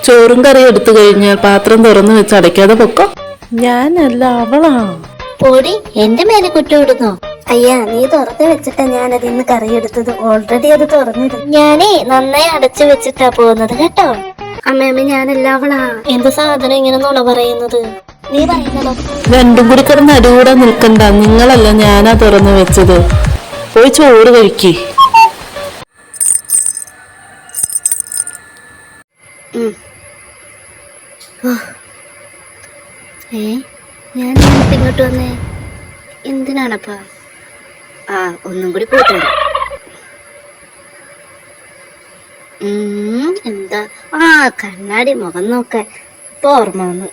ചോറും കറിയും എടുത്തു കഴിഞ്ഞാൽ പാത്രം തുറന്നു വെച്ച് അടയ്ക്കാതെ പൊക്കോ. ഞാനല്ല, അവളാ. പോടി, എന്റെ മേലെ കുറ്റമിടുന്നോ? അയ്യാ, നീ തുറന്നു വെച്ചിട്ടാ ഞാൻ അതിന്ന് കറി എടുത്തത്. ഓൾറെഡി അത് തുറന്നിരുന്നു. ഞാനേ നന്നായി അടച്ചു വെച്ചിട്ടാ പോകുന്നത് കേട്ടോ. അമ്മയമ്മ, ഞാനല്ല, അവളാ. എന്ത് സാധനം ഇങ്ങനെ നുണ പറയുന്നത്? നീ പറയുന്നതോ? രണ്ടും കൂടി കിടന്ന് അടികൂടെ നിൽക്കണ്ട. നിങ്ങളല്ല, ഞാനാ തുറന്നു വെച്ചത്. പോയി ചോറ് കഴിക്കേ. ഞാൻ ഇങ്ങോട്ട് വന്നേ എന്തിനാണപ്പാ? ഒന്നും കൂടി പോയിട്ടുണ്ട്. എന്താ? കണ്ണാടി മുഖം നോക്കാൻ ഇപ്പൊ ഓർമ്മ വന്നു.